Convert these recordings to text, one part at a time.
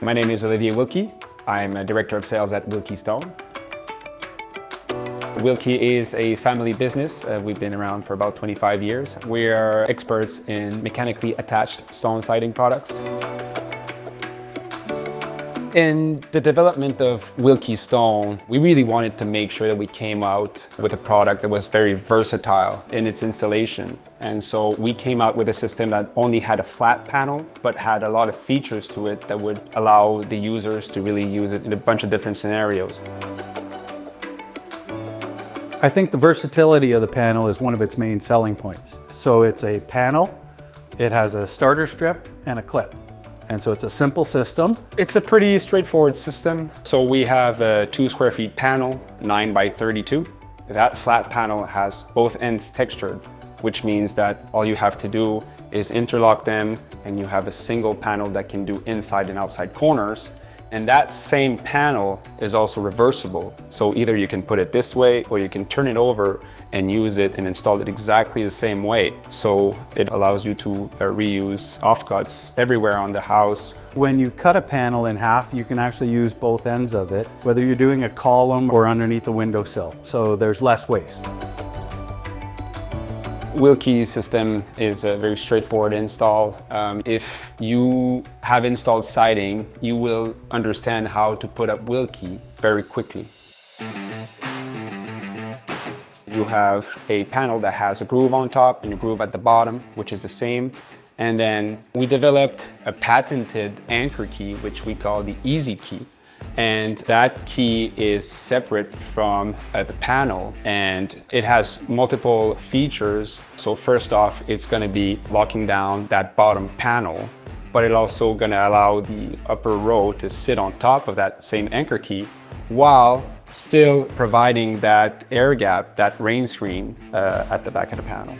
My name is Willki. I'm a Director of Sales at Willki Stone. Willki is a family business. We've been around for about 25 years. We are experts in mechanically attached stone siding products. In the development of Willki Stone, we really wanted to make sure that we came out with a product that was very versatile in its installation. And so we came out with a system that only had a flat panel, but had a lot of features to it that would allow the users to really use it in a bunch of different scenarios. I think the versatility of the panel is one of its main selling points. So it's a panel, it has a starter strip and a clip. And so it's a simple system. It's a pretty straightforward system. So we have a 2 square feet panel, 9 by 32. That flat panel has both ends textured, which means that all you have to do is interlock them and you have a single panel that can do inside and outside corners. And that same panel is also reversible. So either you can put it this way or you can turn it over and use it and install it exactly the same way. So it allows you to reuse offcuts everywhere on the house. When you cut a panel in half, you can actually use both ends of it, whether you're doing a column or underneath a windowsill. So there's less waste. Willki's system is a very straightforward install. If you have installed siding, you will understand how to put up Willki very quickly. You have a panel that has a groove on top and a groove at the bottom, which is the same. And then we developed a patented anchor key, which we call the Easy Key. And that key is separate from the panel, and it has multiple features. So first off, it's going to be locking down that bottom panel, but it's also going to allow the upper row to sit on top of that same anchor key while still providing that air gap, that rain screen at the back of the panel.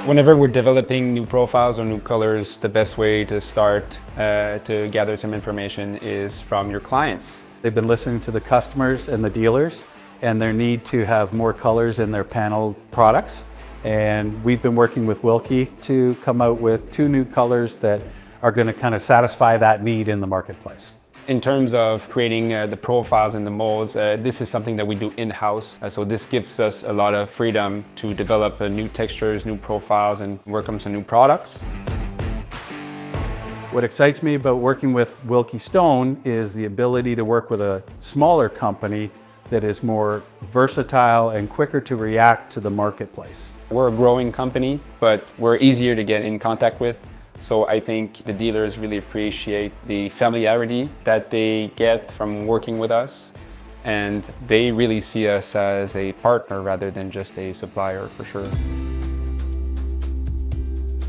Whenever we're developing new profiles or new colors, the best way to start to gather some information is from your clients. They've been listening to the customers and the dealers and their need to have more colors in their panel products. And we've been working with Willki to come out with 2 new colors that are going to kind of satisfy that need in the marketplace. In terms of creating the profiles and the molds, this is something that we do in-house. So this gives us a lot of freedom to develop new textures, new profiles, and work on some new products. What excites me about working with Willki Stone is the ability to work with a smaller company that is more versatile and quicker to react to the marketplace. We're a growing company, but we're easier to get in contact with. So I think the dealers really appreciate the familiarity that they get from working with us. And they really see us as a partner rather than just a supplier, for sure.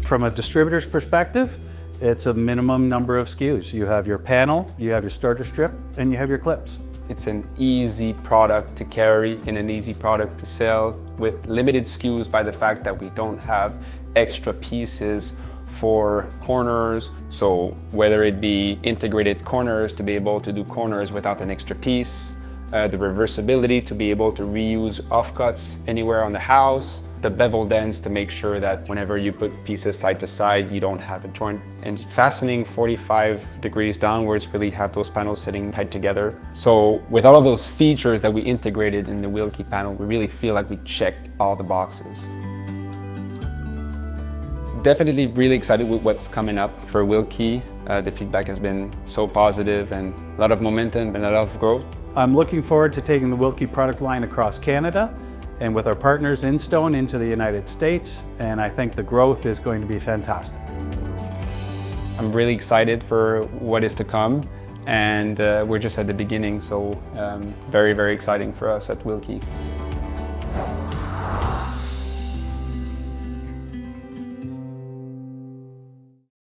From a distributor's perspective, it's a minimum number of SKUs. You have your panel, you have your starter strip, and you have your clips. It's an easy product to carry and an easy product to sell with limited SKUs by the fact that we don't have extra pieces for corners. So whether it be integrated corners to be able to do corners without an extra piece, the reversibility to be able to reuse offcuts anywhere on the house, the bevel ends to make sure that whenever you put pieces side to side, you don't have a joint. And fastening 45 degrees downwards, really have those panels sitting tight together. So with all of those features that we integrated in the Willki panel, we really feel like we checked all the boxes. Definitely really excited with what's coming up for Willki. The feedback has been so positive and a lot of momentum and a lot of growth. I'm looking forward to taking the Willki product line across Canada and with our partners in Stone into the United States, and I think the growth is going to be fantastic. I'm really excited for what is to come, and we're just at the beginning, so very, very exciting for us at Willki.